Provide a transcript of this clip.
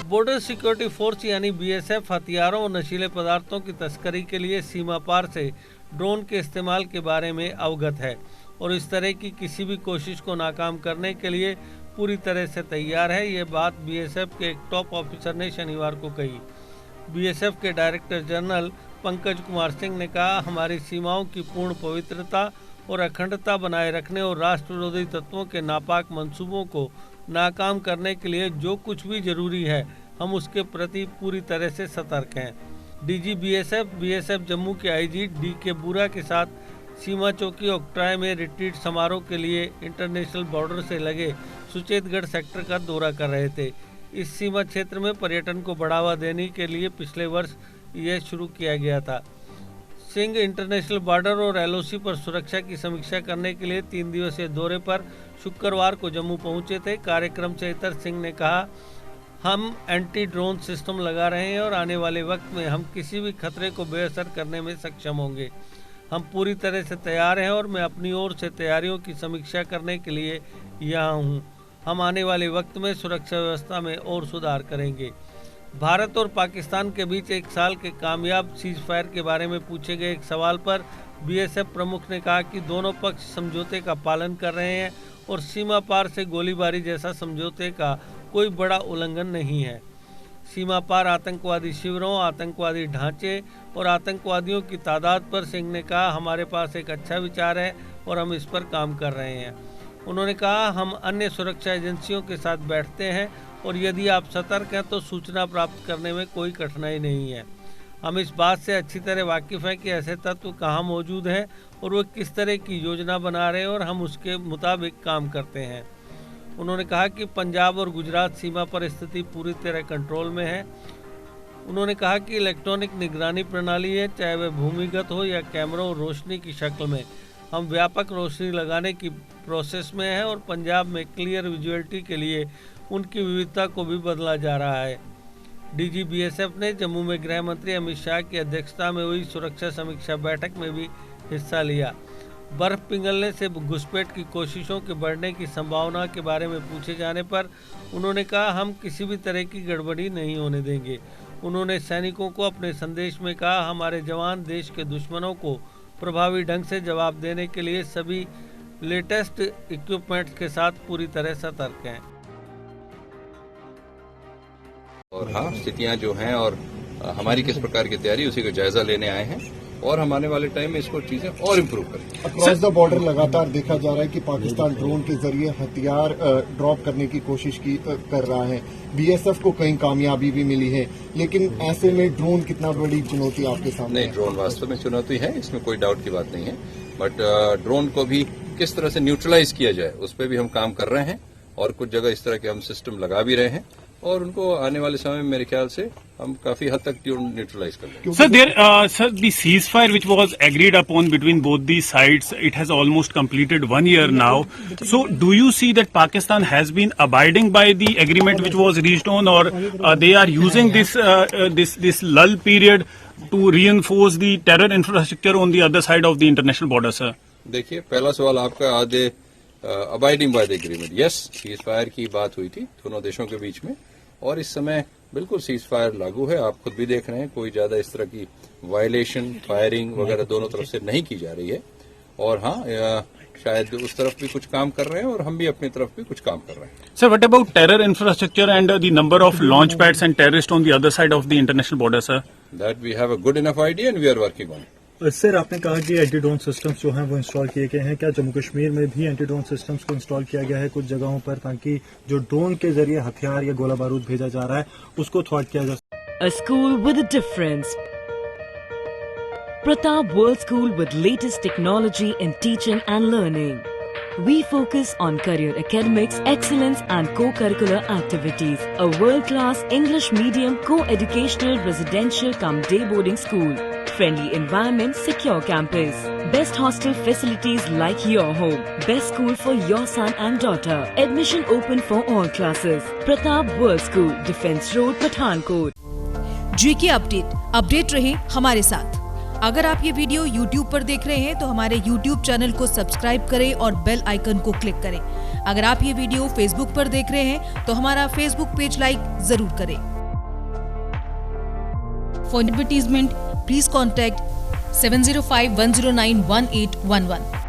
Border security force यानी BSF हथियारों और नशीले पदार्थों की तस्करी के लिए सीमा पार से ड्रोन के इस्तेमाल के बारे में अवगत है और इस तरह की किसी भी कोशिश को नाकाम करने के लिए पूरी तरह से तैयार है। ये बात बीएसएफ के एक टॉप ऑफिसर ने शनिवार को कही। बीएसएफ के डायरेक्टर जनरल पंकज कुमार सिंह ने कहा, हमारी सीमाओं की पूर्ण पवित्रता और अखंडता बनाए रखने और राष्ट्र विरोधी तत्वों के नापाक मंसूबों को नाकाम करने के लिए जो कुछ भी जरूरी है, हम उसके प्रति पूरी तरह से सतर्क हैं। डीजी बीएसएफ जम्मू के आईजी डी.के. बुरा के साथ सीमा चौकी ओक्ट्राय में रिट्रीट समारोह के लिए इंटरनेशनल बॉर्डर से लगे सुचेतगढ़ सेक्टर का दौरा कर रहे थे। इस सीमा क्षेत्र में पर्यटन को बढ़ावा देने के लिए पिछले वर्ष यह शुरू किया गया था। सिंह इंटरनेशनल बॉर्डर और एलओसी पर सुरक्षा की समीक्षा करने के लिए 3 दिवसीय दौरे पर शुक्रवार को जम्मू पहुंचे थे। कार्यक्रम से इतर सिंह ने कहा, हम एंटी ड्रोन सिस्टम लगा रहे हैं और आने वाले वक्त में हम किसी भी खतरे को बेअसर करने में सक्षम होंगे। हम पूरी तरह से तैयार हैं और मैं अपनी ओर से तैयारियों की समीक्षा करने के लिए यहाँ हूँ। हम आने वाले वक्त में सुरक्षा व्यवस्था में और सुधार करेंगे। भारत और पाकिस्तान के बीच 1 साल के कामयाब सीज फायर के बारे में पूछे गए एक सवाल पर बीएसएफ प्रमुख ने कहा कि दोनों पक्ष समझौते का पालन कर रहे हैं और सीमा पार से गोलीबारी जैसा समझौते का कोई बड़ा उल्लंघन नहीं है। सीमा पार आतंकवादी शिविरों, आतंकवादी ढांचे और आतंकवादियों की तादाद पर सिंह ने कहा, हमारे पास एक अच्छा विचार है और हम इस पर काम कर रहे हैं। उन्होंने कहा, हम अन्य सुरक्षा एजेंसियों के साथ बैठते हैं और यदि आप सतर्क हैं तो सूचना प्राप्त करने में कोई कठिनाई नहीं है। हम इस बात से अच्छी तरह वाकिफ हैं कि ऐसे तत्व कहाँ मौजूद हैं और वो किस तरह की योजना बना रहे हैं और हम उसके मुताबिक काम करते हैं। उन्होंने कहा कि पंजाब और गुजरात सीमा पर स्थिति पूरी तरह कंट्रोल में है। उन्होंने कहा कि इलेक्ट्रॉनिक निगरानी प्रणाली है, चाहे वह भूमिगत हो या कैमरों और रोशनी की शक्ल में, हम व्यापक रोशनी लगाने की प्रोसेस में है और पंजाब में क्लियर विजुअलिटी के लिए उनकी विविधता को भी बदला जा रहा है। डीजी बीएसएफ ने जम्मू में गृह मंत्री अमित शाह की अध्यक्षता में हुई सुरक्षा समीक्षा बैठक में भी हिस्सा लिया। बर्फ पिघलने से घुसपैठ की कोशिशों के बढ़ने की संभावना के बारे में पूछे जाने पर उन्होंने कहा, हम किसी भी तरह की गड़बड़ी नहीं होने देंगे। उन्होंने सैनिकों को अपने संदेश में कहा, हमारे जवान देश के दुश्मनों को प्रभावी ढंग से जवाब देने के लिए सभी लेटेस्ट इक्विपमेंट्स के साथ पूरी तरह सतर्क हैं। और हाँ, स्थितियां जो हैं और हमारी किस प्रकार की तैयारी, उसी का जायजा लेने आए हैं और हम आने वाले टाइम में इसको चीजें और इम्प्रूव करेंगे। अक्रॉस द बॉर्डर लगातार देखा जा रहा है कि पाकिस्तान ड्रोन के जरिए हथियार ड्रॉप करने की कोशिश कर रहा है। बीएसएफ को कई कामयाबी भी मिली है, लेकिन ऐसे में ड्रोन कितना बड़ी चुनौती आपके सामने? नहीं, ड्रोन वास्तव में चुनौती है, इसमें कोई डाउट की बात नहीं है। बट ड्रोन को भी किस तरह से न्यूट्रलाइज किया जाए, उस पर भी हम काम कर रहे हैं और कुछ जगह इस तरह के हम सिस्टम लगा भी रहे हैं और उनको आने वाले समय में मेरे ख्याल से हम काफी हद तक न्यूट्रलाइज कर लेंगे। Sir, the ceasefire which was agreed upon between both the sides, it has almost completed 1 year now. So, do you see that Pakistan has been abiding by the agreement which was reached on, or they are using this lull period to reinforce the terror infrastructure on the other side of the international border, sir? देखिए, पहला सवाल आपका आधे abiding by the agreement. Yes, cease fire की बात हुई थी दोनों देशों के बीच में और इस समय बिल्कुल सीज फायर लागू है। आप खुद भी देख रहे हैं, कोई ज्यादा इस तरह की वायलेशन, फायरिंग वगैरह दोनों तरफ से नहीं की जा रही है। और हाँ, शायद उस तरफ भी कुछ काम कर रहे हैं और हम भी अपनी तरफ भी कुछ काम कर रहे हैं। Sir, what about terror infrastructure and the number of launch pads and terrorists on the other side of the international border, sir? That we have a good enough idea and we are working on it. Sir, आपने कहा कि anti drone systems जो हैं वो install किए गए हैं। क्या जम्मू कश्मीर में भी एंटी ड्रोन सिस्टम्स को इंस्टॉल किया गया है कुछ जगहों पर, ताकि जो ड्रोन के जरिए हथियार या गोला बारूद भेजा जा रहा है उसको थ्वाट किया जा सके? A school with a difference. Pratap World School with latest technology in teaching and learning. We focus on career academics, excellence and co-curricular activities. A world-class English medium co-educational residential cum day boarding school. Friendly environment, secure campus. Best hostel facilities like your home. Best school for your son and daughter. Admission open for all classes. Pratap World School, Defence Road, Pathankot. GK update रहे हमारे साथ। अगर आप ये video YouTube पर देख रहे हैं तो हमारे YouTube चैनल को सब्सक्राइब करें और बेल आइकन को क्लिक करें। अगर आप ये वीडियो Facebook पर देख रहे हैं तो हमारा Facebook पेज लाइक जरूर करें। For advertisement, please contact 705-109-1811.